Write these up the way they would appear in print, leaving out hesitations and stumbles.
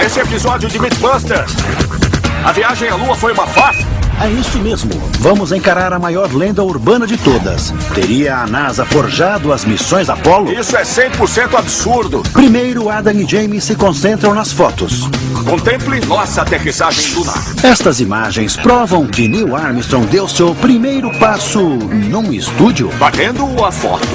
Nesse episódio de Mythbusters, a viagem à Lua foi uma farsa? É isso mesmo. Vamos encarar a maior lenda urbana de todas. Teria a NASA forjado as missões Apollo? Isso é 100% absurdo. Primeiro, Adam e Jamie se concentram nas fotos. Contemple nossa aterrissagem lunar. Estas imagens provam que Neil Armstrong deu seu primeiro passo num estúdio. Batendo a foto.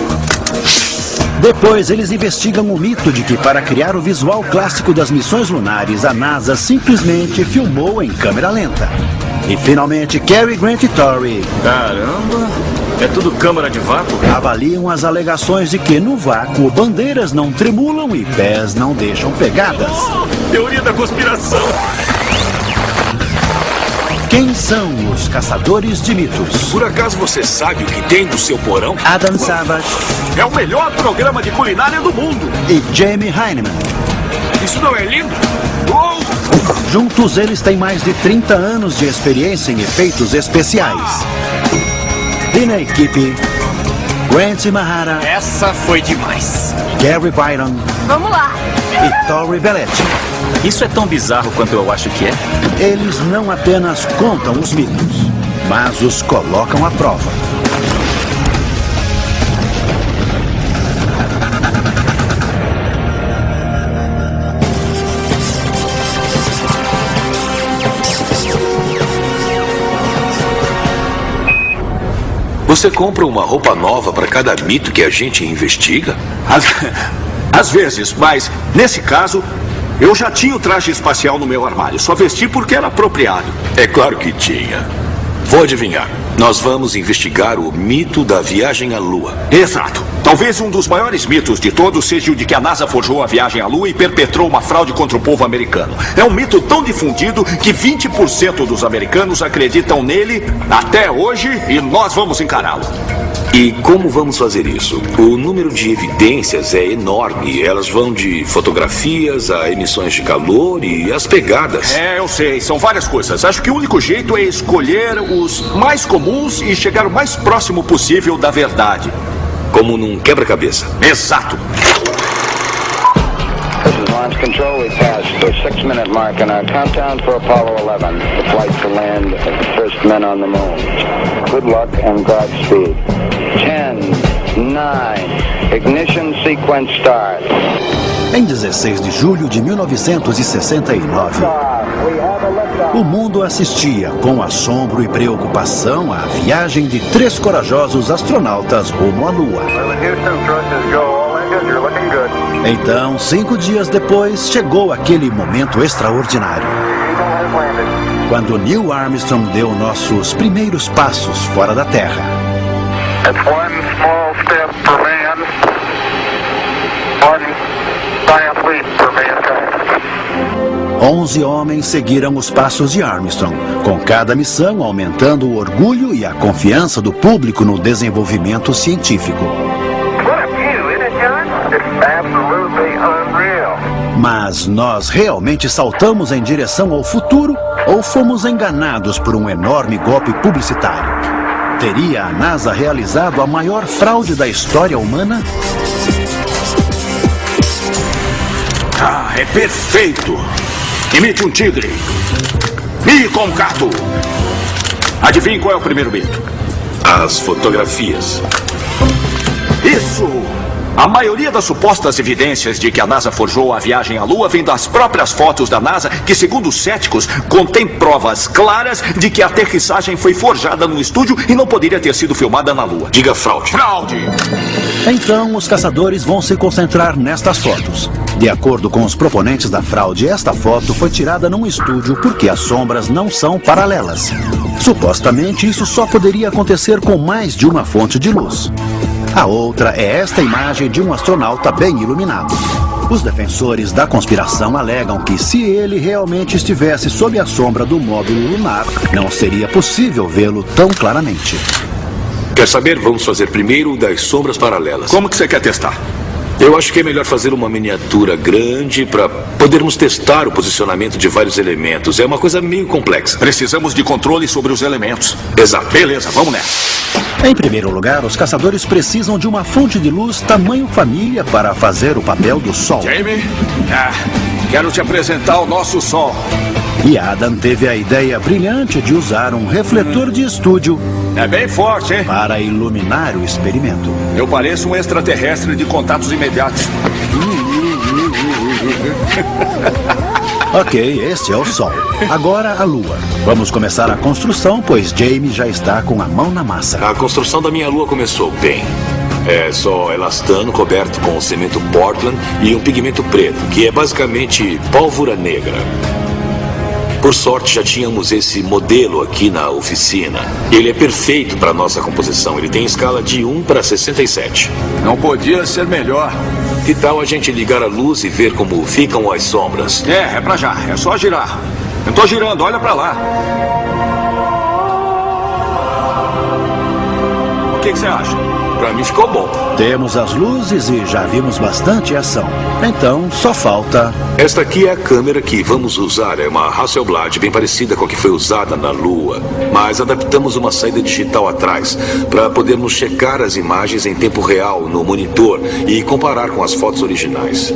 Depois, eles investigam o mito de que, para criar o visual clássico das missões lunares, a NASA simplesmente filmou em câmera lenta. E, finalmente, Cary Grant e Torrey... Caramba! É tudo câmara de vácuo? Avaliam as alegações de que, no vácuo, bandeiras não tremulam e pés não deixam pegadas. Teoria da conspiração! Quem são os caçadores de mitos? Por acaso você sabe o que tem no seu porão? Adam Savage É o melhor programa de culinária do mundo. e Jamie Hyneman. Isso não é lindo? Uou! Juntos, eles têm mais de 30 anos de experiência em efeitos especiais. E na equipe, Grant Imahara, Essa foi demais. Gary Byron Vamos lá. e Torrey Belletti. Isso é tão bizarro quanto eu acho que é? Eles não apenas contam os mitos, mas os colocam à prova. Você compra uma roupa nova para cada mito que a gente investiga? Às vezes, mas nesse caso, eu já tinha o traje espacial no meu armário. Só vesti porque era apropriado. É claro que tinha. Vou adivinhar. Nós vamos investigar o mito da viagem à Lua. Exato. Talvez um dos maiores mitos de todos seja o de que a NASA forjou a viagem à Lua e perpetrou uma fraude contra o povo americano. É um mito tão difundido que 20% dos americanos acreditam nele até hoje e nós vamos encará-lo. E como vamos fazer isso? O número de evidências é enorme. Elas vão de fotografias a emissões de calor e as pegadas. É, eu sei. São várias coisas. Acho que o único jeito é escolher os mais comuns e chegar o mais próximo possível da verdade. Como num quebra-cabeça. Exato. This is launch control. We passed the 6-minute mark in our countdown for Apollo 11, the flight to land of the first men on the moon. Good luck and Godspeed. 10, 9, ignition sequence start. Em 16 de julho de 1969, o mundo assistia com assombro e preocupação à viagem de 3 corajosos astronautas rumo à Lua. Então, 5 dias depois, chegou aquele momento extraordinário. Quando Neil Armstrong deu nossos primeiros passos fora da Terra. It's one small step for man, one giant leap for mankind. 11 homens seguiram os passos de Armstrong, com cada missão aumentando o orgulho e a confiança do público no desenvolvimento científico. What a view, isn't it, John? It's absolutely unreal. Mas nós realmente saltamos em direção ao futuro ou fomos enganados por um enorme golpe publicitário? Teria a NASA realizado a maior fraude da história humana? Ah, é perfeito. Imite um tigre. E com um gato. Adivinhe qual é o primeiro mito? As fotografias. Isso! A maioria das supostas evidências de que a NASA forjou a viagem à Lua vem das próprias fotos da NASA, que, segundo os céticos, contém provas claras de que a aterrissagem foi forjada no estúdio e não poderia ter sido filmada na Lua. Diga fraude. Fraude! Então, os caçadores vão se concentrar nestas fotos. De acordo com os proponentes da fraude, esta foto foi tirada num estúdio porque as sombras não são paralelas. Supostamente, isso só poderia acontecer com mais de uma fonte de luz. A outra é esta imagem de um astronauta bem iluminado. Os defensores da conspiração alegam que se ele realmente estivesse sob a sombra do módulo lunar, não seria possível vê-lo tão claramente. Quer saber? Vamos fazer primeiro o das sombras paralelas. Como que você quer testar? Eu acho que é melhor fazer uma miniatura grande para podermos testar o posicionamento de vários elementos. É uma coisa meio complexa. Precisamos de controle sobre os elementos. Exato. Beleza, vamos nessa. Em primeiro lugar, os caçadores precisam de uma fonte de luz tamanho família para fazer o papel do Sol. Jamie, quero te apresentar o nosso Sol. E Adam teve a ideia brilhante de usar um refletor de estúdio É bem forte, hein? para iluminar o experimento. Eu pareço um extraterrestre de contatos imediatos. Ok, este é o Sol. Agora a Lua. Vamos começar a construção, pois Jamie já está com a mão na massa. A construção da minha lua começou bem. É só elastano coberto com cimento Portland e um pigmento preto, que é basicamente pólvora negra. Por sorte, já tínhamos esse modelo aqui na oficina. Ele é perfeito para nossa composição. Ele tem escala de 1:67. Não podia ser melhor. Que tal a gente ligar a luz e ver como ficam as sombras? É pra já. É só girar. Eu tô girando, olha pra lá. O que você acha? Pra mim ficou bom. Temos as luzes e já vimos bastante ação. Então, só falta... Esta aqui é a câmera que vamos usar. É uma Hasselblad bem parecida com a que foi usada na Lua. Mas adaptamos uma saída digital atrás para podermos checar as imagens em tempo real no monitor e comparar com as fotos originais.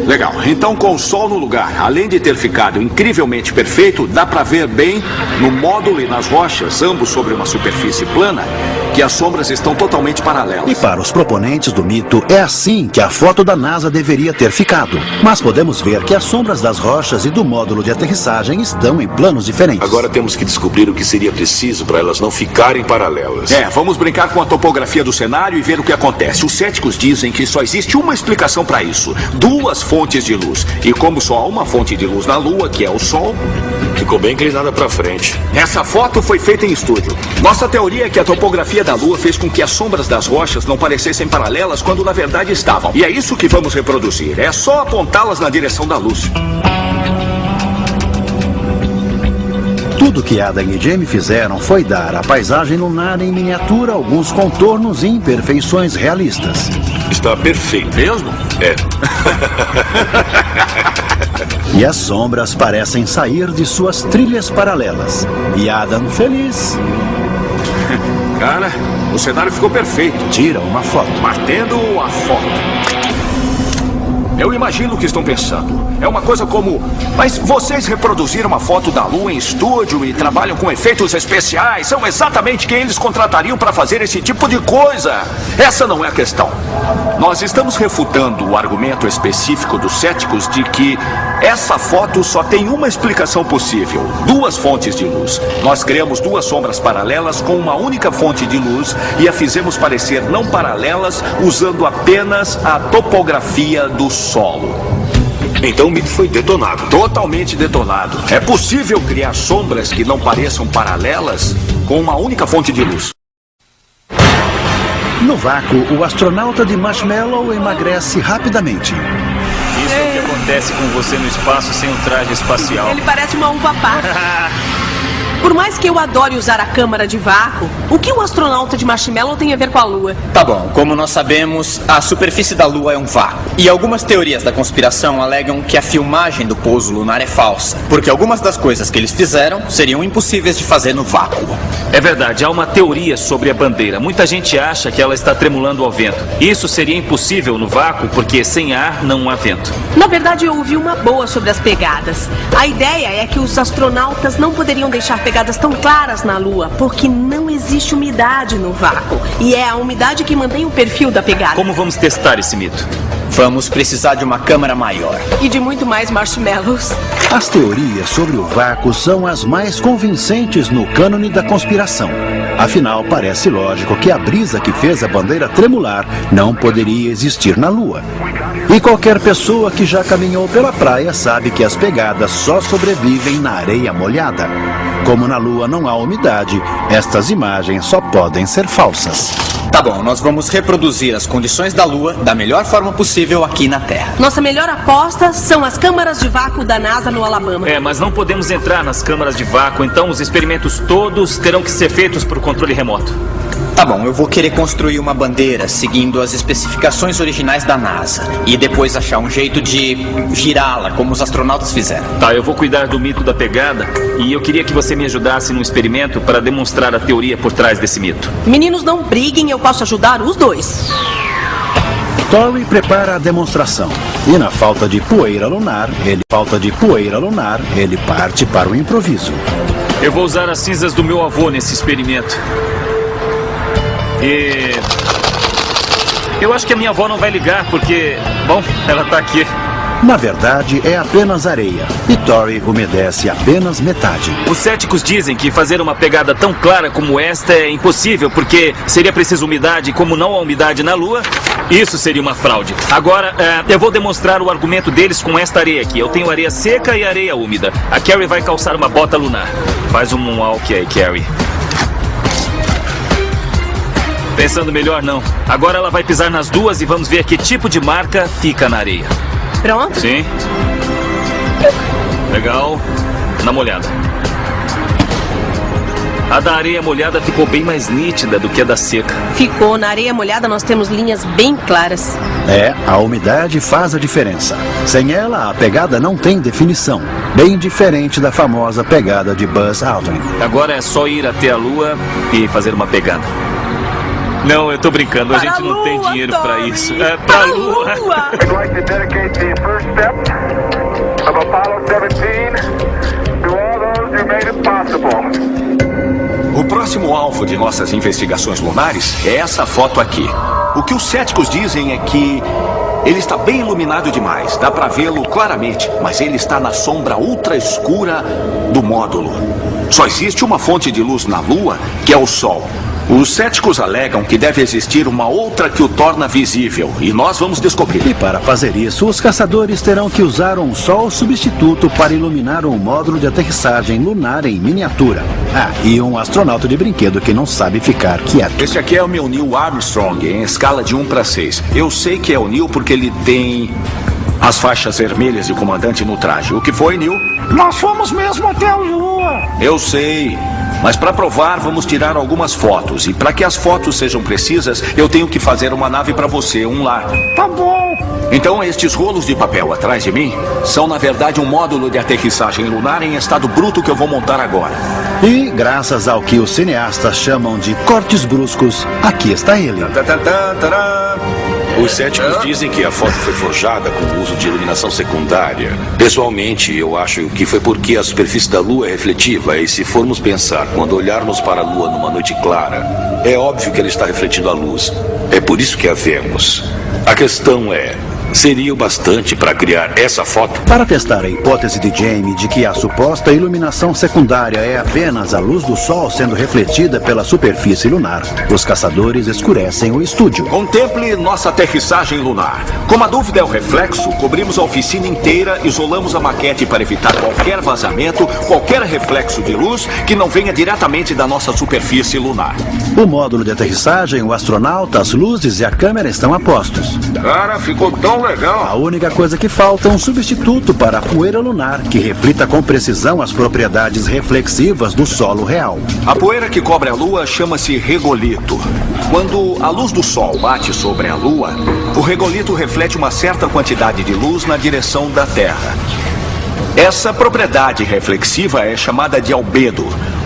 Legal. Então, com o Sol no lugar, além de ter ficado incrivelmente perfeito, dá pra ver bem no módulo e nas rochas, ambos sobre uma superfície plana, que as sombras estão totalmente E paralelas. para os proponentes do mito, é assim que a foto da NASA deveria ter ficado. Mas podemos ver que as sombras das rochas e do módulo de aterrissagem estão em planos diferentes. Agora temos que descobrir o que seria preciso para elas não ficarem paralelas. Vamos brincar com a topografia do cenário e ver o que acontece. Os céticos dizem que só existe uma explicação para isso. 2 fontes de luz. E como só há uma fonte de luz na Lua, que é o Sol, Ficou bem inclinada para frente. essa foto foi feita em estúdio. Nossa teoria é que a topografia da Lua fez com que as sombras das rochas não parecessem paralelas quando na verdade estavam. E é isso que vamos reproduzir. É só apontá-las na direção da luz. Tudo que Adam e Jamie fizeram foi dar à paisagem lunar em miniatura alguns contornos e imperfeições realistas. Está perfeito. Mesmo? É. E as sombras parecem sair de suas trilhas paralelas. E Adam, feliz, Cara, o cenário ficou perfeito. tira uma foto. Batendo a foto. Eu imagino o que estão pensando. É uma coisa como... Mas vocês reproduziram uma foto da Lua em estúdio e trabalham com efeitos especiais. São exatamente quem eles contratariam para fazer esse tipo de coisa. Essa não é a questão. Nós estamos refutando o argumento específico dos céticos de que essa foto só tem uma explicação possível. 2 fontes de luz. Nós criamos 2 sombras paralelas com uma única fonte de luz e a fizemos parecer não paralelas usando apenas a topografia do solo. Então o mito foi detonado. Totalmente detonado. É possível criar sombras que não pareçam paralelas com uma única fonte de luz. No vácuo, o astronauta de Marshmallow emagrece rapidamente. Isso é o que acontece com você no espaço sem um traje espacial. Ele parece uma uva passa. Por mais que eu adore usar a câmara de vácuo, o que o astronauta de Marshmallow tem a ver com a Lua? Tá bom, como nós sabemos, a superfície da Lua é um vácuo. E algumas teorias da conspiração alegam que a filmagem do pouso lunar é falsa, porque algumas das coisas que eles fizeram seriam impossíveis de fazer no vácuo. É verdade, há uma teoria sobre a bandeira. Muita gente acha que ela está tremulando ao vento. Isso seria impossível no vácuo, porque sem ar não há vento. Na verdade, eu ouvi uma boa sobre as pegadas. A ideia é que os astronautas não poderiam deixar pegadas tão claras na Lua, porque não existe umidade no vácuo. E é a umidade que mantém o perfil da pegada. Como vamos testar esse mito? Vamos precisar de uma câmera maior. E de muito mais marshmallows. As teorias sobre o vácuo são as mais convincentes no cânone da conspiração. Afinal, parece lógico que a brisa que fez a bandeira tremular não poderia existir na Lua. E qualquer pessoa que já caminhou pela praia sabe que as pegadas só sobrevivem na areia molhada. Como na Lua não há umidade, estas imagens só podem ser falsas. Tá bom, nós vamos reproduzir as condições da Lua da melhor forma possível aqui na Terra. Nossa melhor aposta são as câmaras de vácuo da NASA no Alabama. Mas não podemos entrar nas câmaras de vácuo, então os experimentos todos terão que ser feitos por controle remoto. Tá bom, eu vou querer construir uma bandeira seguindo as especificações originais da NASA e depois achar um jeito de virá-la, como os astronautas fizeram. Tá, eu vou cuidar do mito da pegada e eu queria que você me ajudasse num experimento para demonstrar a teoria por trás desse mito. Meninos, não briguem, eu posso ajudar os dois. Torrey prepara a demonstração. E na falta de poeira lunar, ele parte para o improviso. Eu vou usar as cinzas do meu avô nesse experimento. E eu acho que a minha avó não vai ligar porque, bom, ela tá aqui. Na verdade, é apenas areia. E Torrey umedece apenas metade. Os céticos dizem que fazer uma pegada tão clara como esta é impossível, porque seria preciso umidade, e como não há umidade na Lua, isso seria uma fraude. Agora, eu vou demonstrar o argumento deles com esta areia aqui. Eu tenho areia seca e areia úmida. A Carrie vai calçar uma bota lunar. Faz um moonwalk aí, Carrie. Pensando melhor, não. Agora ela vai pisar nas duas e vamos ver que tipo de marca fica na areia. Pronto? Sim. Legal. Na molhada. A da areia molhada ficou bem mais nítida do que a da seca. Ficou. Na areia molhada nós temos linhas bem claras. A umidade faz a diferença. Sem ela, a pegada não tem definição. Bem diferente da famosa pegada de Buzz Aldrin. Agora é só ir até a Lua e fazer uma pegada. Não, eu tô brincando, a gente não tem dinheiro pra isso. É pra Lua. We'd like to dedicate the first step of Apollo 17 to all those who made it possible. O próximo alvo de nossas investigações lunares é essa foto aqui. O que os céticos dizem é que ele está bem iluminado demais, dá para vê-lo claramente, mas ele está na sombra ultra escura do módulo. Só existe uma fonte de luz na Lua, que é o Sol. Os céticos alegam que deve existir uma outra que o torna visível, e nós vamos descobrir. E para fazer isso, os caçadores terão que usar um sol substituto para iluminar um módulo de aterrissagem lunar em miniatura. E um astronauta de brinquedo que não sabe ficar quieto. Esse aqui é o meu Neil Armstrong, em escala de 1 para 6. Eu sei que é o Neil porque ele tem as faixas vermelhas de comandante no traje. O que foi, Neil? Nós fomos mesmo até a Lua. Eu sei. Mas para provar, vamos tirar algumas fotos. E para que as fotos sejam precisas, eu tenho que fazer uma nave para você, um lar. Tá bom. Então, estes rolos de papel atrás de mim são, na verdade, um módulo de aterrissagem lunar em estado bruto que eu vou montar agora. E, graças ao que os cineastas chamam de cortes bruscos, aqui está ele. Os céticos dizem que a foto foi forjada com o uso de iluminação secundária. Pessoalmente, eu acho que foi porque a superfície da Lua é refletiva e se formos pensar, quando olharmos para a Lua numa noite clara, é óbvio que ela está refletindo a luz. É por isso que a vemos. A questão é, seria o bastante para criar essa foto? Para testar a hipótese de Jamie de que a suposta iluminação secundária é apenas a luz do Sol sendo refletida pela superfície lunar, os caçadores escurecem o estúdio. Contemple nossa aterrissagem lunar. Como a dúvida é o reflexo, cobrimos a oficina inteira, isolamos a maquete para evitar qualquer vazamento, qualquer reflexo de luz que não venha diretamente da nossa superfície lunar. O módulo de aterrissagem, o astronauta, as luzes e a câmera estão a postos. Cara, ficou tão legal. A única coisa que falta é um substituto para a poeira lunar que reflita com precisão as propriedades reflexivas do solo real. A poeira que cobre a Lua chama-se regolito. Quando a luz do Sol bate sobre a Lua, o regolito reflete uma certa quantidade de luz na direção da Terra. Essa propriedade reflexiva é chamada de albedo.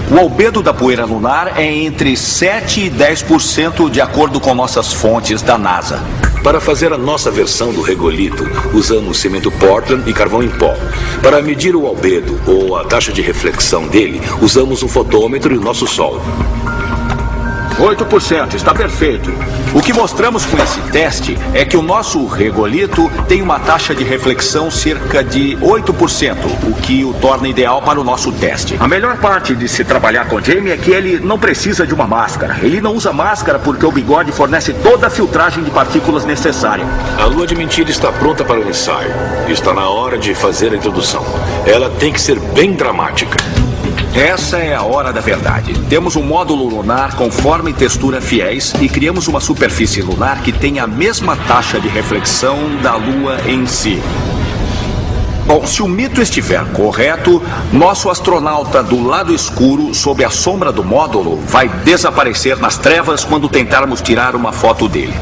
O albedo da poeira lunar é entre 7 e 10% de acordo com nossas fontes da NASA. Para fazer a nossa versão do regolito, usamos cimento Portland e carvão em pó. Para medir o albedo, ou a taxa de reflexão dele, usamos um fotômetro e o nosso Sol. 8%, está perfeito. O que mostramos com esse teste é que o nosso regolito tem uma taxa de reflexão cerca de 8%, o que o torna ideal para o nosso teste. A melhor parte de se trabalhar com Jamie é que ele não precisa de uma máscara. Ele não usa máscara porque o bigode fornece toda a filtragem de partículas necessária. A lua de mentira está pronta para o ensaio. Está na hora de fazer a introdução. Ela tem que ser bem dramática. Essa é a hora da verdade. Temos um módulo lunar com forma e textura fiéis e criamos uma superfície lunar que tem a mesma taxa de reflexão da Lua em si. Bom, se o mito estiver correto, nosso astronauta do lado escuro, sob a sombra do módulo, vai desaparecer nas trevas quando tentarmos tirar uma foto dele.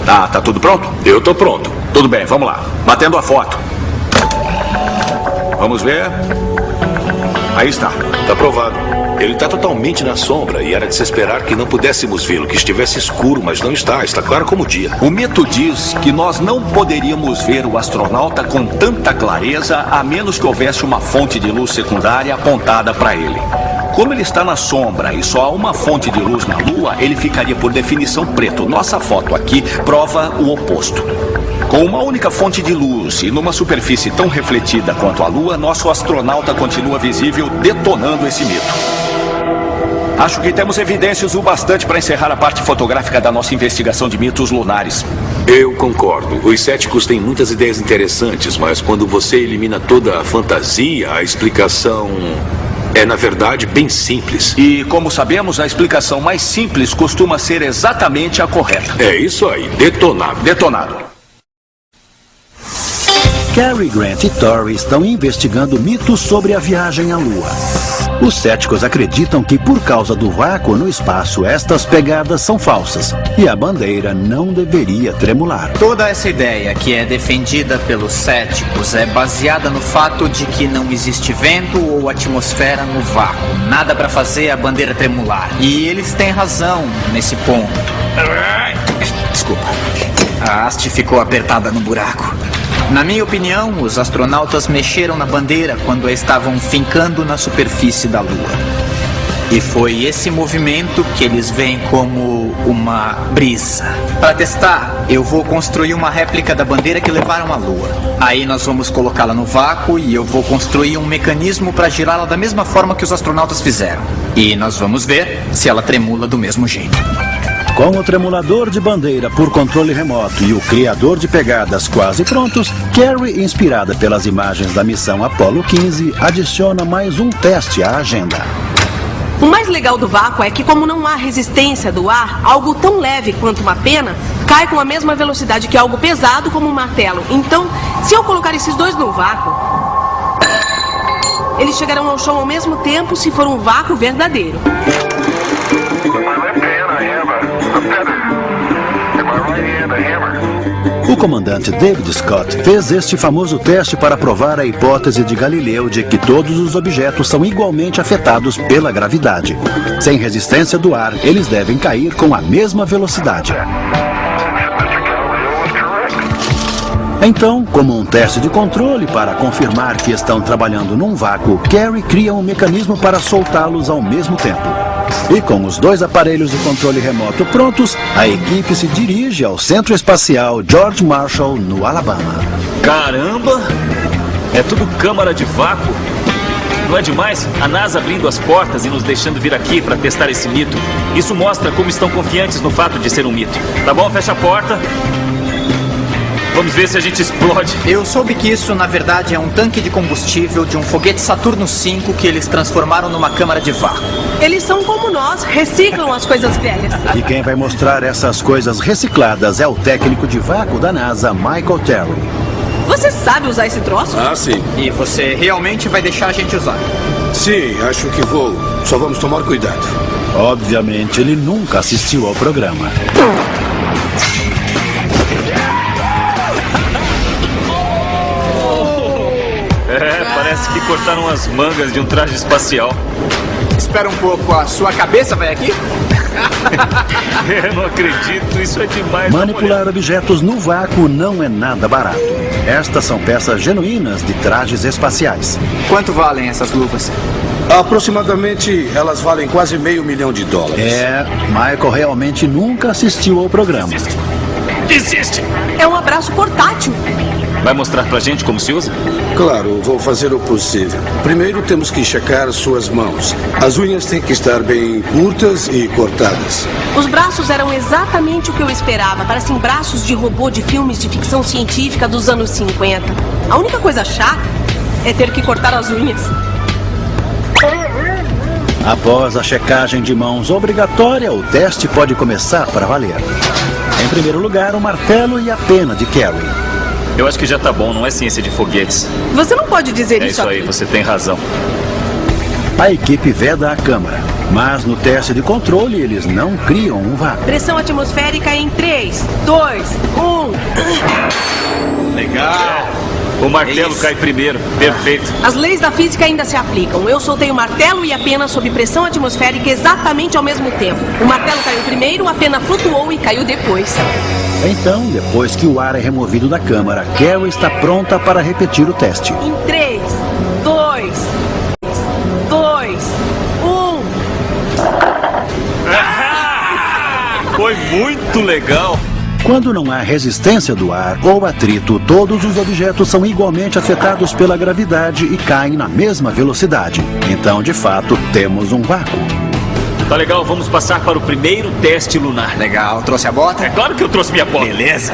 Tá tudo pronto? Eu tô pronto. Tudo bem, vamos lá. Batendo a foto. Vamos ver. Aí está. Tá provado. Ele tá totalmente na sombra e era de se esperar que não pudéssemos vê-lo, que estivesse escuro, mas não está. Está claro como o dia. O mito diz que nós não poderíamos ver o astronauta com tanta clareza a menos que houvesse uma fonte de luz secundária apontada para ele. Como ele está na sombra e só há uma fonte de luz na Lua, ele ficaria por definição preto. Nossa foto aqui prova o oposto. Com uma única fonte de luz e numa superfície tão refletida quanto a Lua, nosso astronauta continua visível, detonando esse mito. Acho que temos evidências o bastante para encerrar a parte fotográfica da nossa investigação de mitos lunares. Eu concordo. Os céticos têm muitas ideias interessantes, mas quando você elimina toda a fantasia, a explicação é, na verdade, bem simples. E, como sabemos, a explicação mais simples costuma ser exatamente a correta. É isso aí, detonado. Detonado. Cary Grant e Torrey estão investigando mitos sobre a viagem à Lua. Os céticos acreditam que, por causa do vácuo no espaço, estas pegadas são falsas e a bandeira não deveria tremular. Toda essa ideia que é defendida pelos céticos é baseada no fato de que não existe vento ou atmosfera no vácuo. Nada para fazer a bandeira tremular. E eles têm razão nesse ponto. Desculpa. A haste ficou apertada no buraco. Na minha opinião, os astronautas mexeram na bandeira quando a estavam fincando na superfície da Lua. E foi esse movimento que eles veem como uma brisa. Para testar, eu vou construir uma réplica da bandeira que levaram à Lua. Aí nós vamos colocá-la no vácuo e eu vou construir um mecanismo para girá-la da mesma forma que os astronautas fizeram. E nós vamos ver se ela tremula do mesmo jeito. Com o tremulador de bandeira por controle remoto e o criador de pegadas quase prontos, Cary, inspirada pelas imagens da missão Apollo 15, adiciona mais um teste à agenda. O mais legal do vácuo é que, como não há resistência do ar, algo tão leve quanto uma pena cai com a mesma velocidade que algo pesado como um martelo. Então, se eu colocar esses dois no vácuo, eles chegarão ao chão ao mesmo tempo se for um vácuo verdadeiro. O comandante David Scott fez este famoso teste para provar a hipótese de Galileu de que todos os objetos são igualmente afetados pela gravidade. Sem resistência do ar, eles devem cair com a mesma velocidade. Então, como um teste de controle para confirmar que estão trabalhando num vácuo, Cary cria um mecanismo para soltá-los ao mesmo tempo. E com os dois aparelhos de controle remoto prontos, a equipe se dirige ao Centro Espacial George Marshall, no Alabama. Caramba! É tudo câmara de vácuo. Não é demais? A NASA abrindo as portas e nos deixando vir aqui para testar esse mito. Isso mostra como estão confiantes no fato de ser um mito. Tá bom? Fecha a porta. Vamos ver se a gente explode. Eu soube que isso, na verdade, é um tanque de combustível de um foguete Saturno V que eles transformaram numa câmara de vácuo. Eles são como nós, reciclam as coisas velhas. E quem vai mostrar essas coisas recicladas é o técnico de vácuo da NASA, Michael Terry. Você sabe usar esse troço? Ah, sim. E você realmente vai deixar a gente usar? Sim, acho que vou. Só vamos tomar cuidado. Obviamente, ele nunca assistiu ao programa. Parece que cortaram as mangas de um traje espacial. Espera um pouco, a sua cabeça vai aqui? Eu não acredito, isso é demais. Manipular objetos no vácuo não é nada barato. Estas são peças genuínas de trajes espaciais. Quanto valem essas luvas? Aproximadamente, elas valem quase $500 mil. Michael realmente nunca assistiu ao programa. Desiste! É um abraço portátil. Vai mostrar pra gente como se usa? Claro, vou fazer o possível. Primeiro temos que checar suas mãos. As unhas têm que estar bem curtas e cortadas. Os braços eram exatamente o que eu esperava. Parecem braços de robô de filmes de ficção científica dos anos 50. A única coisa chata é ter que cortar as unhas. Após a checagem de mãos obrigatória, o teste pode começar para valer. Em primeiro lugar, o martelo e a pena de Cary. Eu acho que já tá bom, não é ciência de foguetes. Você não pode dizer É isso isso aí, aqui. você tem razão. A equipe veda a câmara, mas no teste de controle eles não criam um vácuo. Pressão atmosférica em 3, 2, 1. Legal. O martelo Isso. cai primeiro. Perfeito. As leis da física ainda se aplicam. Eu soltei o martelo e a pena sob pressão atmosférica exatamente ao mesmo tempo. O martelo caiu primeiro, a pena flutuou e caiu depois. Então, depois que o ar é removido da câmara, Carrie está pronta para repetir o teste. Em 3, 2, 1. Foi muito legal. Quando não há resistência do ar ou atrito, todos os objetos são igualmente afetados pela gravidade e caem na mesma velocidade. Então, de fato, temos um vácuo. Tá legal, vamos passar para o primeiro teste lunar. Legal. Trouxe a bota? É claro que eu trouxe minha bota. Beleza.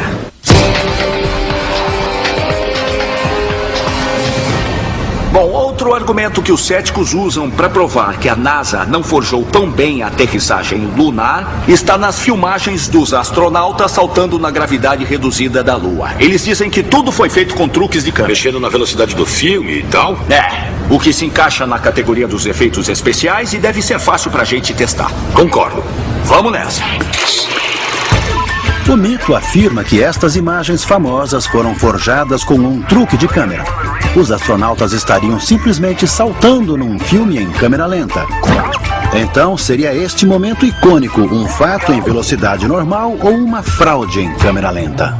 Bom, outro argumento que os céticos usam para provar que a NASA não forjou tão bem a aterrissagem lunar está nas filmagens dos astronautas saltando na gravidade reduzida da Lua. Eles dizem que tudo foi feito com truques de câmera. Mexendo na velocidade do filme e tal. O que se encaixa na categoria dos efeitos especiais e deve ser fácil pra gente testar. Concordo. Vamos nessa. O mito afirma que estas imagens famosas foram forjadas com um truque de câmera. Os astronautas estariam simplesmente saltando num filme em câmera lenta. Então, seria este momento icônico um fato em velocidade normal ou uma fraude em câmera lenta?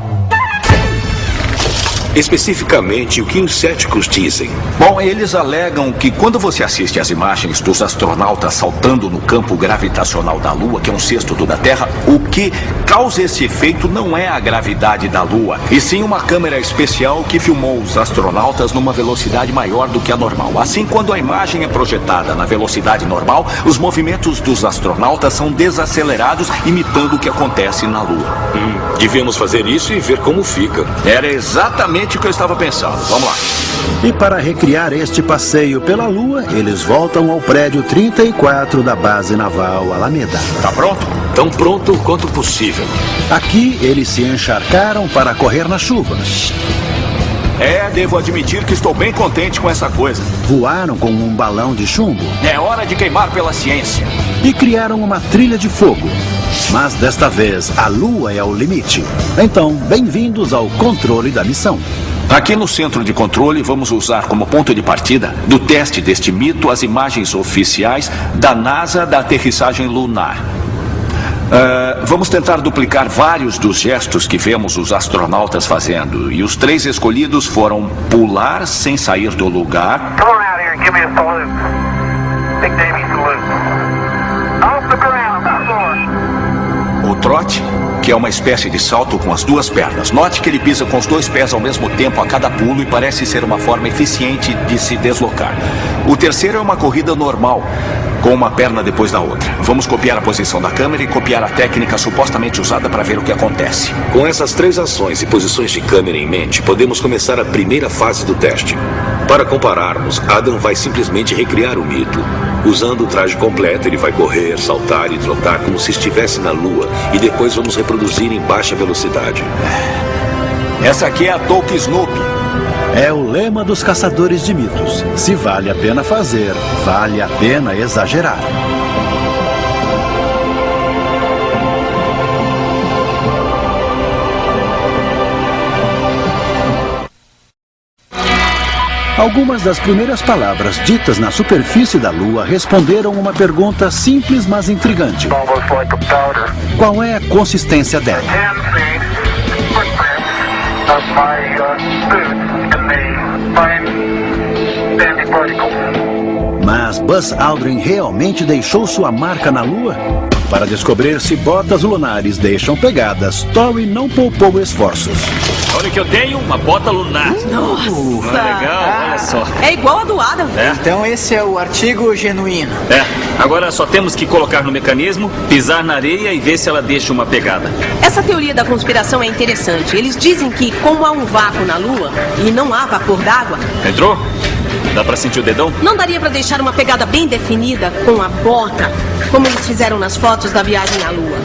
Especificamente, o que os céticos dizem? Bom, eles alegam que quando você assiste às imagens dos astronautas saltando no campo gravitacional da Lua, que é um sexto da Terra, o que causa esse efeito não é a gravidade da Lua, e sim uma câmera especial que filmou os astronautas numa velocidade maior do que a normal. Assim, quando a imagem é projetada na velocidade normal, os movimentos dos astronautas são desacelerados, imitando o que acontece na Lua. Devíamos fazer isso e ver como fica. Era exatamente o que eu estava pensando. Vamos lá. E para recriar este passeio pela Lua, eles voltam ao prédio 34 da Base Naval Alameda. Tá pronto? Tão pronto quanto possível. Aqui, eles se encharcaram para correr na chuva. Devo admitir que estou bem contente com essa coisa. Voaram com um balão de chumbo. É hora de queimar pela ciência. E criaram uma trilha de fogo. Mas desta vez, a Lua é o limite. Então, bem-vindos ao controle da missão. Aqui no centro de controle, vamos usar como ponto de partida do teste deste mito as imagens oficiais da NASA da aterrissagem lunar. Vamos tentar duplicar vários dos gestos que vemos os astronautas fazendo. E os 3 escolhidos foram pular sem sair do lugar. Come on out here and give me a salute. Big Davy salute. Off the ground, floor. O trote, que é uma espécie de salto com as 2 pernas. Note que ele pisa com os 2 pés ao mesmo tempo a cada pulo e parece ser uma forma eficiente de se deslocar. O terceiro é uma corrida normal, com uma perna depois da outra. Vamos copiar a posição da câmera e copiar a técnica supostamente usada para ver o que acontece. Com essas 3 ações e posições de câmera em mente, podemos começar a primeira fase do teste. Para compararmos, Adam vai simplesmente recriar o mito. Usando o traje completo, ele vai correr, saltar e trotar como se estivesse na Lua. E depois vamos reproduzir em baixa velocidade. Essa aqui é a Touca Snoopy. É o lema dos caçadores de mitos. Se vale a pena fazer, vale a pena exagerar. Algumas das primeiras palavras ditas na superfície da Lua responderam uma pergunta simples, mas intrigante. Almost like a powder. Qual é a consistência dela? 10 feet footprints of my boots in the fine sandy particles. Mas Buzz Aldrin realmente deixou sua marca na Lua? Para descobrir se botas lunares deixam pegadas, Torrie não poupou esforços. Olha o que eu tenho, uma bota lunar. Nossa! Legal, olha só. É igual a do Adam. Então esse é o artigo genuíno. Agora só temos que colocar no mecanismo, pisar na areia e ver se ela deixa uma pegada. Essa teoria da conspiração é interessante. Eles dizem que, como há um vácuo na Lua e não há vapor d'água, Entrou? Dá pra sentir o dedão? não daria pra deixar uma pegada bem definida com a bota, como eles fizeram nas fotos da viagem à Lua.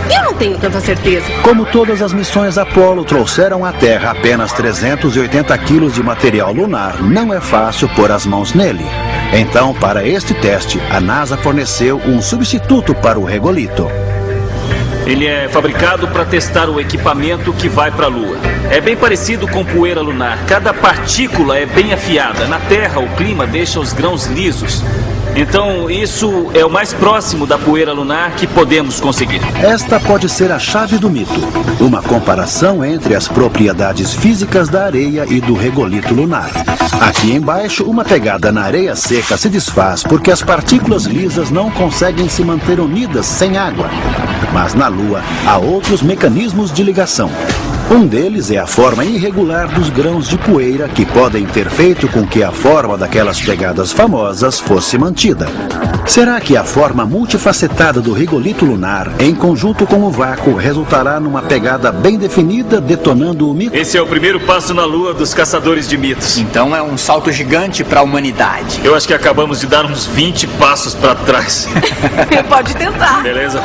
E Eu não tenho tanta certeza. Como todas as missões Apollo trouxeram à Terra apenas 380 quilos de material lunar, não é fácil pôr as mãos nele. Então, para este teste, a NASA forneceu um substituto para o regolito. Ele é fabricado para testar o equipamento que vai para a Lua. É bem parecido com poeira lunar. Cada partícula é bem afiada. Na Terra, o clima deixa os grãos lisos. Então, isso é o mais próximo da poeira lunar que podemos conseguir. Esta pode ser a chave do mito. Uma comparação entre as propriedades físicas da areia e do regolito lunar. Aqui embaixo, uma pegada na areia seca se desfaz porque as partículas lisas não conseguem se manter unidas sem água. Mas na Lua, há outros mecanismos de ligação. Um deles é a forma irregular dos grãos de poeira que podem ter feito com que a forma daquelas pegadas famosas fosse mantida. Será que a forma multifacetada do regolito lunar, em conjunto com o vácuo, resultará numa pegada bem definida, detonando o mito? Esse é o primeiro passo na Lua dos caçadores de mitos. Então é um salto gigante para a humanidade. Eu acho que acabamos de dar uns 20 passos para trás. Pode tentar. Beleza?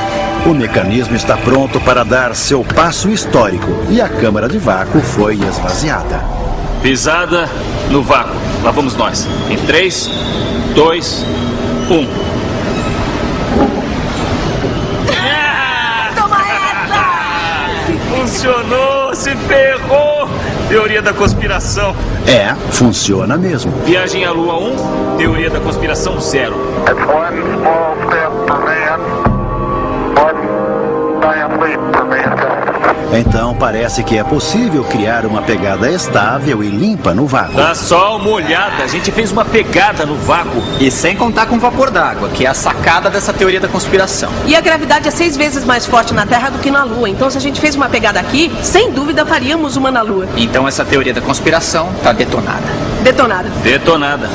O mecanismo está pronto para dar seu passo histórico e a câmara de vácuo foi esvaziada. Pisada no vácuo. Lá vamos nós. Em 3, 2, 1. Toma essa! Funcionou! Se ferrou! Teoria da conspiração. É, funciona mesmo. Viagem à Lua 1, teoria da conspiração 0. That's one small step for man, one giant leap for mankind. Então parece que é possível criar uma pegada estável e limpa no vácuo. Dá só uma olhada, a gente fez uma pegada no vácuo. E sem contar com vapor d'água, que é a sacada dessa teoria da conspiração. E a gravidade é 6 vezes mais forte na Terra do que na Lua. Então, se a gente fez uma pegada aqui, sem dúvida faríamos uma na Lua. Então essa teoria da conspiração tá detonada. Detonada. Detonada.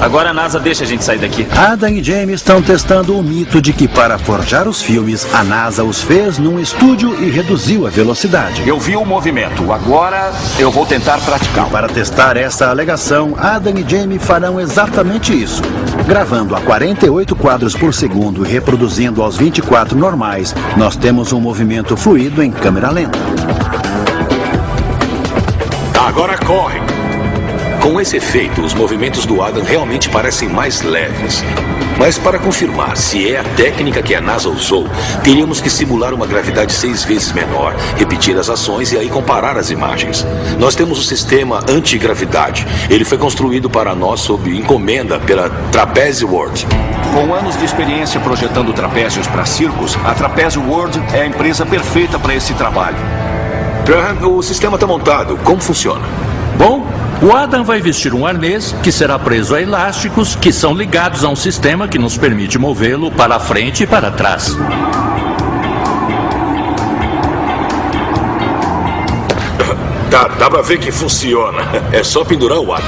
Agora a NASA deixa a gente sair daqui. Adam e James estão testando o mito de que para forjar os filmes, a NASA os fez num estúdio e reduziu a velocidade. Eu vi o movimento, agora eu vou tentar praticar. Para testar essa alegação, Adam e James farão exatamente isso. Gravando a 48 quadros por segundo e reproduzindo aos 24 normais, nós temos um movimento fluido em câmera lenta. Agora corre! Com esse efeito, os movimentos do Adam realmente parecem mais leves. Mas para confirmar se é a técnica que a NASA usou, teríamos que simular uma gravidade 6 vezes menor, repetir as ações e aí comparar as imagens. Nós temos o sistema antigravidade. Ele foi construído para nós sob encomenda pela Trapeze World. Com anos de experiência projetando trapézios para circos, a Trapeze World é a empresa perfeita para esse trabalho. O sistema está montado. Como funciona? Bom, o Adam vai vestir um arnês que será preso a elásticos que são ligados a um sistema que nos permite movê-lo para frente e para trás. Dá pra ver que funciona. É só pendurar o Adam.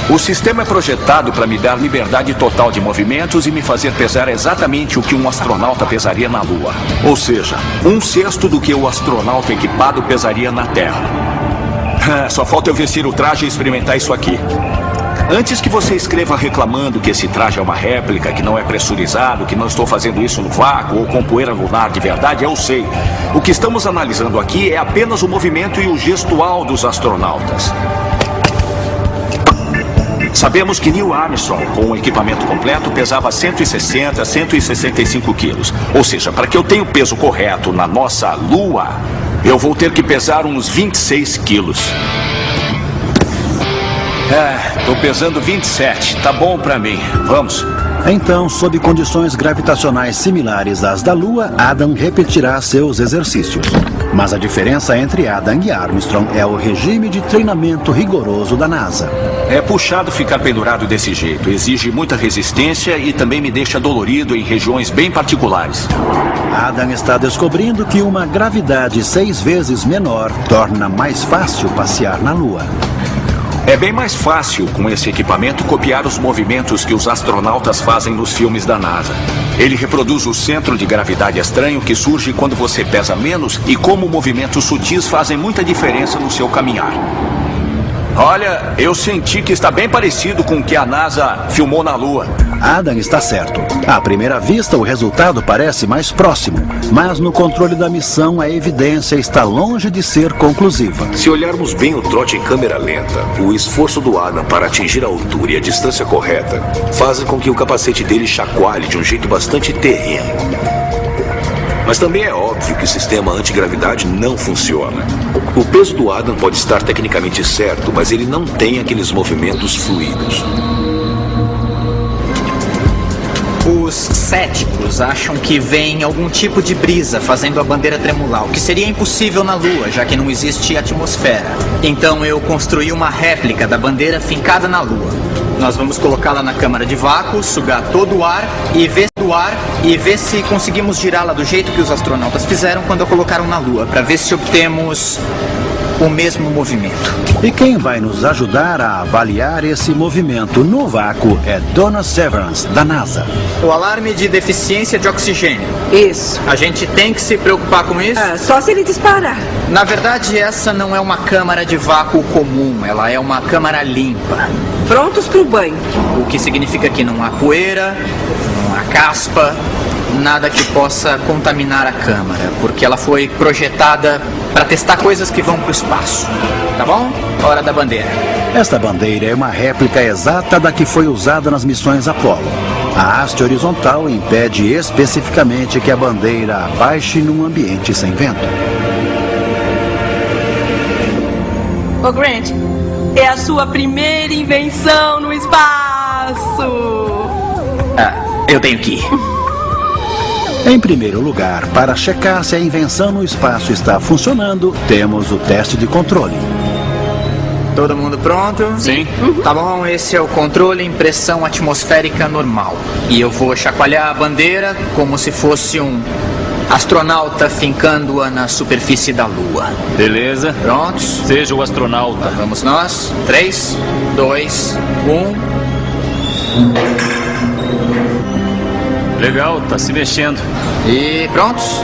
O sistema é projetado para me dar liberdade total de movimentos e me fazer pesar exatamente o que um astronauta pesaria na Lua. Ou seja, 1/6 do que o astronauta equipado pesaria na Terra. Só falta eu vestir o traje e experimentar isso aqui. Antes que você escreva reclamando que esse traje é uma réplica, que não é pressurizado, que não estou fazendo isso no vácuo ou com poeira lunar de verdade, eu sei. O que estamos analisando aqui é apenas o movimento e o gestual dos astronautas. Sabemos que Neil Armstrong, com o equipamento completo, pesava 160, 165 quilos. Ou seja, para que eu tenha o peso correto na nossa Lua, eu vou ter que pesar uns 26 quilos. Tô pesando 27. Tá bom pra mim. Vamos. Então, sob condições gravitacionais similares às da Lua, Adam repetirá seus exercícios. Mas a diferença entre Adam e Armstrong é o regime de treinamento rigoroso da NASA. É puxado ficar pendurado desse jeito. Exige muita resistência e também me deixa dolorido em regiões bem particulares. Adam está descobrindo que uma gravidade 6 vezes menor torna mais fácil passear na Lua. É bem mais fácil, com esse equipamento, copiar os movimentos que os astronautas fazem nos filmes da NASA. Ele reproduz o centro de gravidade estranho que surge quando você pesa menos e como movimentos sutis fazem muita diferença no seu caminhar. Olha, eu senti que está bem parecido com o que a NASA filmou na Lua. Adam está certo. À primeira vista, o resultado parece mais próximo, mas no controle da missão a evidência está longe de ser conclusiva. Se olharmos bem o trote em câmera lenta, o esforço do Adam para atingir a altura e a distância correta fazem com que o capacete dele chacoalhe de um jeito bastante terreno. Mas também é óbvio que o sistema antigravidade não funciona. O peso do Adam pode estar tecnicamente certo, mas ele não tem aqueles movimentos fluidos. Os céticos acham que vem algum tipo de brisa fazendo a bandeira tremular, o que seria impossível na Lua, já que não existe atmosfera. Então eu construí uma réplica da bandeira fincada na Lua. Nós vamos colocá-la na câmara de vácuo, sugar todo o ar e ver se conseguimos girá-la do jeito que os astronautas fizeram quando a colocaram na Lua, para ver se obtemos o mesmo movimento. E quem vai nos ajudar a avaliar esse movimento no vácuo é Donna Severance, da NASA. O alarme de deficiência de oxigênio. Isso. A gente tem que se preocupar com isso? Só se ele disparar. Na verdade, essa não é uma câmara de vácuo comum, ela é uma câmara limpa. Prontos para o banho. O que significa que não há poeira, não há caspa, nada que possa contaminar a câmara, porque ela foi projetada para testar coisas que vão para o espaço. Tá bom? Hora da bandeira. Esta bandeira é uma réplica exata da que foi usada nas missões Apollo. A haste horizontal impede especificamente que a bandeira abaixe num ambiente sem vento. Ô Grant, é a sua primeira invenção no espaço. Eu tenho que ir. Em primeiro lugar, para checar se a invenção no espaço está funcionando, temos o teste de controle. Todo mundo pronto? Sim. Tá bom, esse é o controle em pressão atmosférica normal. E eu vou chacoalhar a bandeira como se fosse um astronauta fincando-a na superfície da Lua. Beleza. Prontos? Seja o astronauta. Vamos nós. 3, 2, 1... Legal, tá se mexendo. E prontos?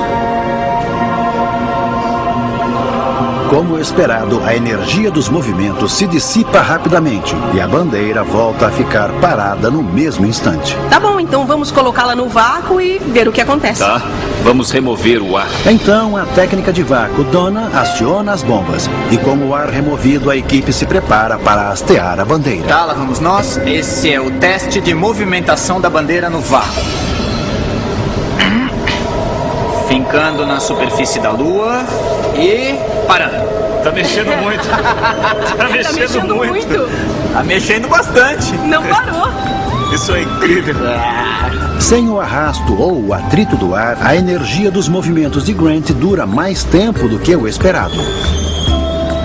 Como esperado, a energia dos movimentos se dissipa rapidamente e a bandeira volta a ficar parada no mesmo instante. Tá bom, então vamos colocá-la no vácuo e ver o que acontece. Tá, vamos remover o ar. Então, a técnica de vácuo, Donna aciona as bombas e com o ar removido, a equipe se prepara para hastear a bandeira. Tá, lá vamos nós. Esse é o teste de movimentação da bandeira no vácuo. Fincando na superfície da Lua e parando. Tá mexendo muito. Tá mexendo muito. Tá mexendo bastante. Não parou. Isso é incrível. Sem o arrasto ou o atrito do ar, a energia dos movimentos de Grant dura mais tempo do que o esperado.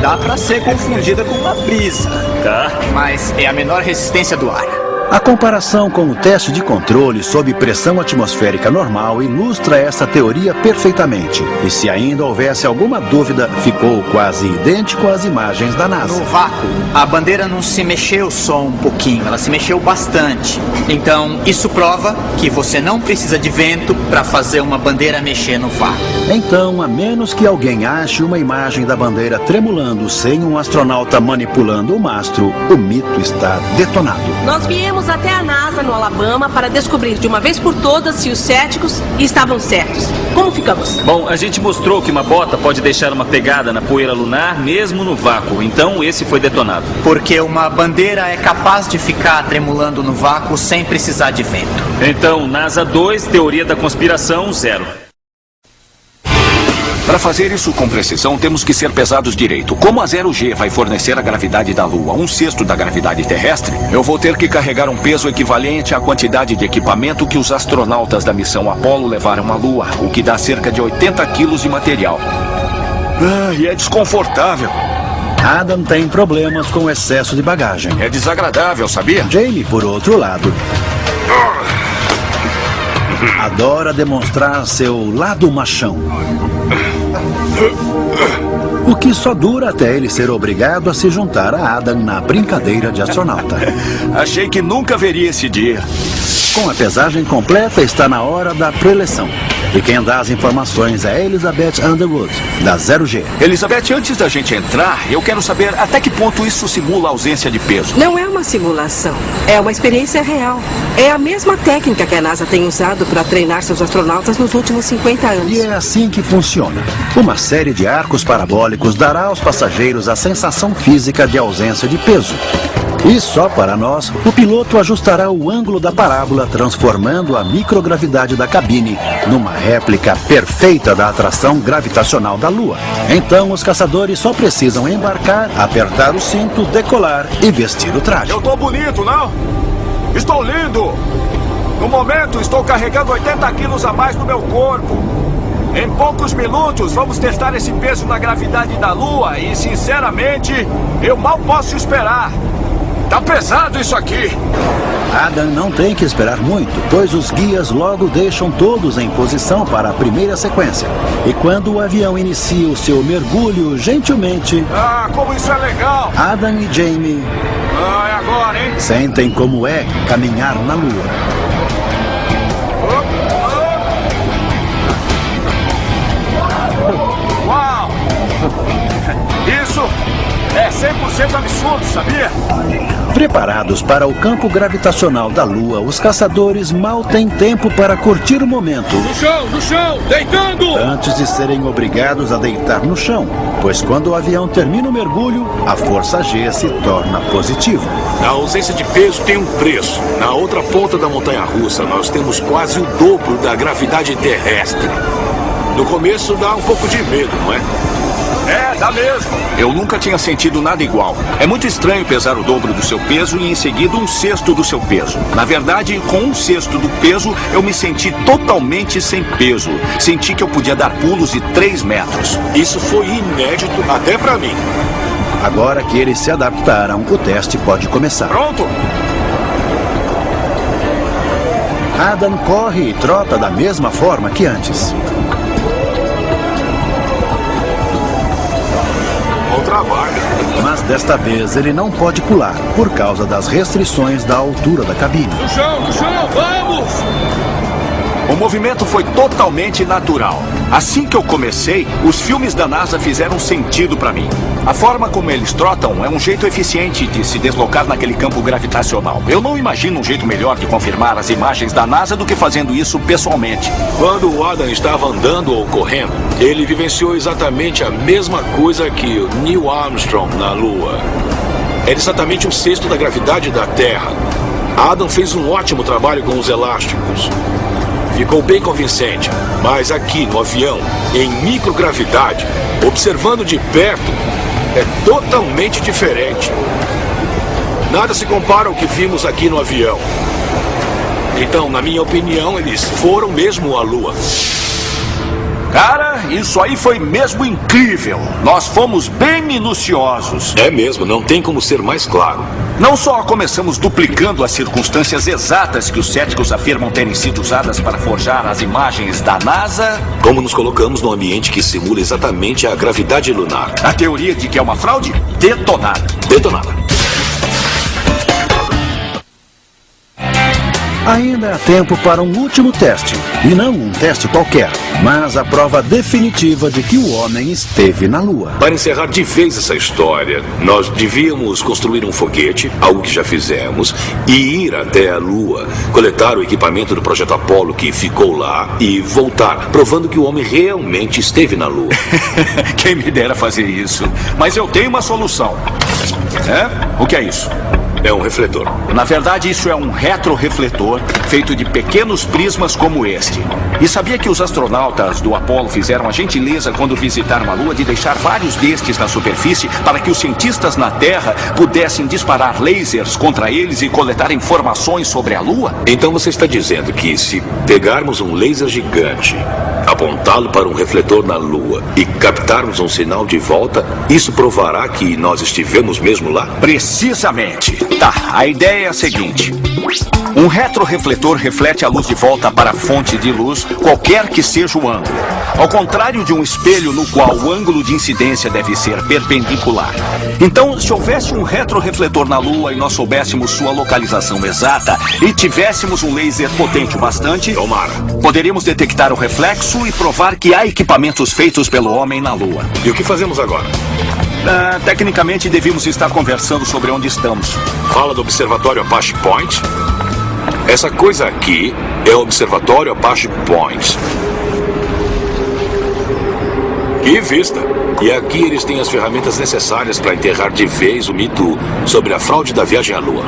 Dá pra ser confundida com uma brisa. Tá. Mas é a menor resistência do ar. A comparação com o teste de controle sob pressão atmosférica normal ilustra essa teoria perfeitamente. E se ainda houvesse alguma dúvida, ficou quase idêntico às imagens da NASA. No vácuo, a bandeira não se mexeu só um pouquinho, ela se mexeu bastante. Então, isso prova que você não precisa de vento para fazer uma bandeira mexer no vácuo. Então, a menos que alguém ache uma imagem da bandeira tremulando sem um astronauta manipulando o mastro, o mito está detonado. Nós viemos até a NASA no Alabama para descobrir de uma vez por todas se os céticos estavam certos. Como ficamos? Bom, a gente mostrou que uma bota pode deixar uma pegada na poeira lunar mesmo no vácuo, então esse foi detonado. Porque uma bandeira é capaz de ficar tremulando no vácuo sem precisar de vento. Então, NASA 2, teoria da conspiração 0. Para fazer isso com precisão, temos que ser pesados direito. Como a 0G vai fornecer a gravidade da Lua 1/6 da gravidade terrestre, eu vou ter que carregar um peso equivalente à quantidade de equipamento que os astronautas da missão Apollo levaram à Lua, o que dá cerca de 80 quilos de material. E é desconfortável. Adam tem problemas com excesso de bagagem. É desagradável, sabia? Jamie, por outro lado, adora demonstrar seu lado machão. O que só dura até ele ser obrigado a se juntar a Adam na brincadeira de astronauta. Achei que nunca veria esse dia. Com a pesagem completa, está na hora da preleção. E quem dá as informações é Elizabeth Underwood, da 0G. Elizabeth, antes da gente entrar, eu quero saber até que ponto isso simula a ausência de peso. Não é uma simulação, é uma experiência real. É a mesma técnica que a NASA tem usado para treinar seus astronautas nos últimos 50 anos. E é assim que funciona. Uma série de arcos parabólicos dará aos passageiros a sensação física de ausência de peso. E só para nós, o piloto ajustará o ângulo da parábola, transformando a microgravidade da cabine numa réplica perfeita da atração gravitacional da Lua. Então, os caçadores só precisam embarcar, apertar o cinto, decolar e vestir o traje. Eu tô bonito, não? Estou lindo! No momento, estou carregando 80 quilos a mais no meu corpo. Em poucos minutos, vamos testar esse peso na gravidade da Lua e, sinceramente, eu mal posso esperar. Tá pesado isso aqui! Adam não tem que esperar muito, pois os guias logo deixam todos em posição para a primeira sequência. E quando o avião inicia o seu mergulho, gentilmente... Ah, como isso é legal! Adam e Jamie... Ah, é agora, hein? Sentem como é caminhar na Lua. Uau! Isso é 100% absurdo, sabia? Preparados para o campo gravitacional da Lua, os caçadores mal têm tempo para curtir o momento. No chão, deitando! Antes de serem obrigados a deitar no chão, pois quando o avião termina o mergulho, a força G se torna positiva. A ausência de peso tem um preço. Na outra ponta da montanha-russa, nós temos quase o dobro da gravidade terrestre. No começo dá um pouco de medo, não é? É, dá mesmo. Eu nunca tinha sentido nada igual. É muito estranho pesar o dobro do seu peso e em seguida 1/6 do seu peso. Na verdade, com 1/6 do peso, eu me senti totalmente sem peso. Senti que eu podia dar pulos de 3 metros. Isso foi inédito até pra mim. Agora que eles se adaptaram, o teste pode começar. Pronto? Adam corre e trota da mesma forma que antes. Mas desta vez ele não pode pular, por causa das restrições da altura da cabine. No chão, vamos! O movimento foi totalmente natural. Assim que eu comecei, os filmes da NASA fizeram sentido para mim. A forma como eles trotam é um jeito eficiente de se deslocar naquele campo gravitacional. Eu não imagino um jeito melhor de confirmar as imagens da NASA do que fazendo isso pessoalmente. Quando o Adam estava andando ou correndo, ele vivenciou exatamente a mesma coisa que o Neil Armstrong na Lua. Era exatamente 1/6 da gravidade da Terra. Adam fez um ótimo trabalho com os elásticos. Ficou bem convincente, mas aqui no avião, em microgravidade, observando de perto, é totalmente diferente. Nada se compara ao que vimos aqui no avião. Então, na minha opinião, eles foram mesmo à Lua. Cara, isso aí foi mesmo incrível. Nós fomos bem minuciosos. É mesmo, não tem como ser mais claro. Não só começamos duplicando as circunstâncias exatas que os céticos afirmam terem sido usadas para forjar as imagens da NASA, como nos colocamos num ambiente que simula exatamente a gravidade lunar. A teoria de que é uma fraude? Detonada. Detonada. Ainda há tempo para um último teste. E não um teste qualquer, mas a prova definitiva de que o homem esteve na Lua. Para encerrar de vez essa história, nós devíamos construir um foguete, algo que já fizemos, e ir até a Lua, coletar o equipamento do projeto Apollo que ficou lá e voltar, provando que o homem realmente esteve na Lua. Quem me dera fazer isso. Mas eu tenho uma solução. É? O que é isso? É um refletor. Na verdade, isso é um retrorefletor feito de pequenos prismas como este. E sabia que os astronautas do Apollo fizeram a gentileza quando visitaram a Lua de deixar vários destes na superfície para que os cientistas na Terra pudessem disparar lasers contra eles e coletar informações sobre a Lua? Então você está dizendo que se pegarmos um laser gigante, apontá-lo para um refletor na Lua e captarmos um sinal de volta, isso provará que nós estivemos mesmo lá? Precisamente. Tá, a ideia é a seguinte. Um retrorefletor reflete a luz de volta para a fonte de luz, qualquer que seja o ângulo. Ao contrário de um espelho no qual o ângulo de incidência deve ser perpendicular. Então, se houvesse um retrorefletor na Lua e nós soubéssemos sua localização exata e tivéssemos um laser potente o bastante, poderíamos detectar o reflexo e provar que há equipamentos feitos pelo homem na Lua. E o que fazemos agora? Tecnicamente, devíamos estar conversando sobre onde estamos. Fala do Observatório Apache Point? Essa coisa aqui é o Observatório Apache Point. Que vista! E aqui eles têm as ferramentas necessárias para enterrar de vez o mito sobre a fraude da viagem à Lua.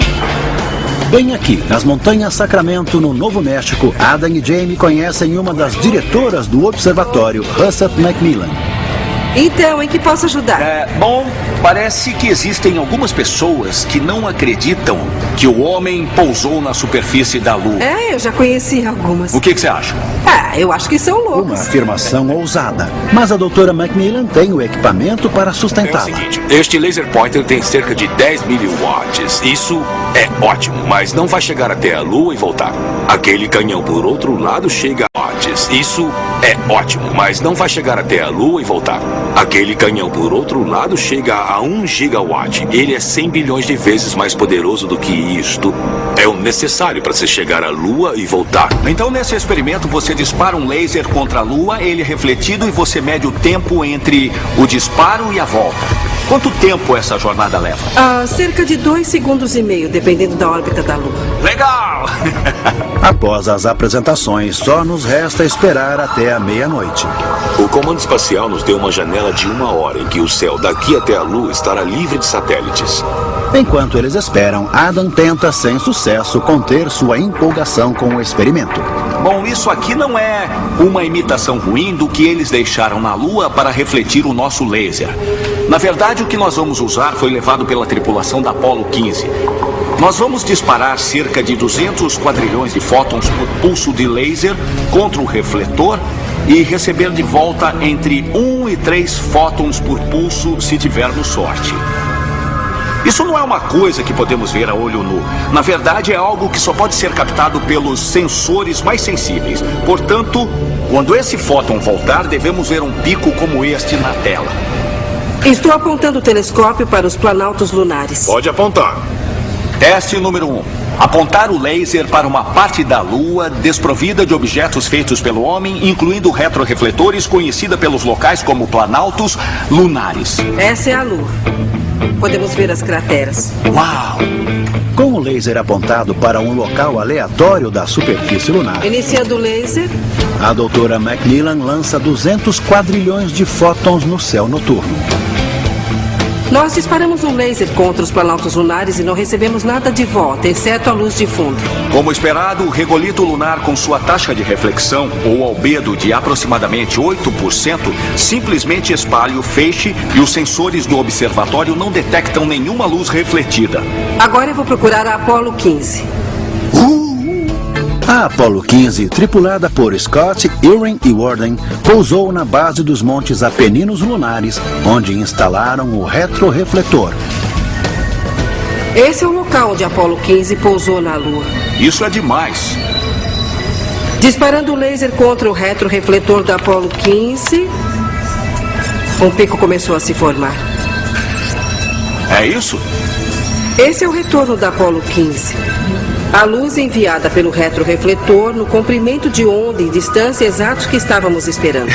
Bem aqui, nas montanhas Sacramento, no Novo México, Adam e Jamie conhecem uma das diretoras do observatório, Russell Macmillan. Então, em que posso ajudar? Bom, parece que existem algumas pessoas que não acreditam que o homem pousou na superfície da Lua. Eu já conheci algumas. O que você acha? Eu acho que são loucos. Uma afirmação ousada, mas a doutora Macmillan tem o equipamento para sustentá-la. É o seguinte, este laser pointer tem cerca de 10 miliwatts. Isso é ótimo, mas não vai chegar até a Lua e voltar. Aquele canhão por outro lado chega a watts. Isso é ótimo, mas não vai chegar até a Lua e voltar. Aquele canhão por outro lado chega a 1 gigawatt. Ele é 100 bilhões de vezes mais poderoso do que isto. É o necessário para se chegar à Lua e voltar. Então, nesse experimento, você dispara um laser contra a Lua, ele é refletido e você mede o tempo entre o disparo e a volta. Quanto tempo essa jornada leva? Cerca de 2,5 segundos, dependendo da órbita da Lua. Legal! Após as apresentações, só nos resta esperar até a meia-noite. O Comando Espacial nos deu uma janela de 1 hora em que o céu daqui até a Lua estará livre de satélites. Enquanto eles esperam, Adam tenta, sem sucesso, conter sua empolgação com o experimento. Bom, isso aqui não é uma imitação ruim do que eles deixaram na Lua para refletir o nosso laser. Na verdade, o que nós vamos usar foi levado pela tripulação da Apollo 15. Nós vamos disparar cerca de 200 quadrilhões de fótons por pulso de laser contra o refletor e receber de volta entre 1 e 3 fótons por pulso se tivermos sorte. Isso não é uma coisa que podemos ver a olho nu. Na verdade, é algo que só pode ser captado pelos sensores mais sensíveis. Portanto, quando esse fóton voltar, devemos ver um pico como este na tela. Estou apontando o telescópio para os planaltos lunares. Pode apontar. Teste número 1. Apontar o laser para uma parte da Lua desprovida de objetos feitos pelo homem, incluindo retrorefletores, conhecida pelos locais como planaltos lunares. Essa é a Lua. Podemos ver as crateras. Uau! Com o laser apontado para um local aleatório da superfície lunar, Iniciando o laser, a doutora Macmillan lança 200 quadrilhões de fótons no céu noturno. nós disparamos um laser contra os planaltos lunares e não recebemos nada de volta, exceto a luz de fundo. Como esperado, o regolito lunar com sua taxa de reflexão, ou albedo de aproximadamente 8%, simplesmente espalha o feixe e os sensores do observatório não detectam nenhuma luz refletida. Agora eu vou procurar a Apollo 15. A Apollo 15, tripulada por Scott, Irwin e Warden, pousou na base dos montes Apeninos Lunares, onde instalaram o retrorefletor. Esse é o local onde a Apollo 15 pousou na Lua. Isso é demais. Disparando o laser contra o retrorefletor da Apollo 15, um pico começou a se formar. É isso? Esse é o retorno da Apollo 15. A luz enviada pelo retrorefletor no comprimento de onda e distância exatos que estávamos esperando.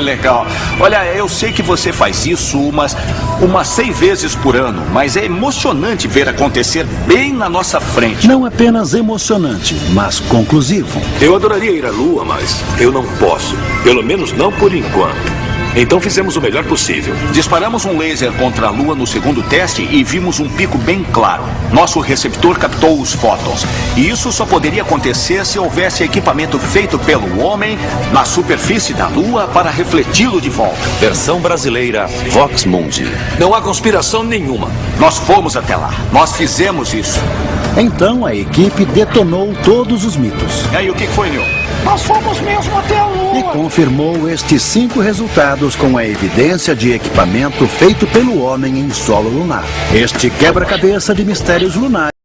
Legal. Olha, eu sei que você faz isso umas 100 vezes por ano, mas é emocionante ver acontecer bem na nossa frente. Não apenas emocionante, mas conclusivo. Eu adoraria ir à Lua, mas eu não posso. Pelo menos não por enquanto. Então fizemos o melhor possível. Disparamos um laser contra a Lua no segundo teste e vimos um pico bem claro. Nosso receptor captou os fótons. E isso só poderia acontecer se houvesse equipamento feito pelo homem na superfície da Lua para refleti-lo de volta. Versão brasileira Vox Mundi. Não há conspiração nenhuma. Nós fomos até lá. Nós fizemos isso. Então a equipe detonou todos os mitos. E aí, o que foi, Neil? Nós fomos mesmo até a Lua. E confirmou estes 5 resultados com a evidência de equipamento feito pelo homem em solo lunar. Este quebra-cabeça de mistérios lunares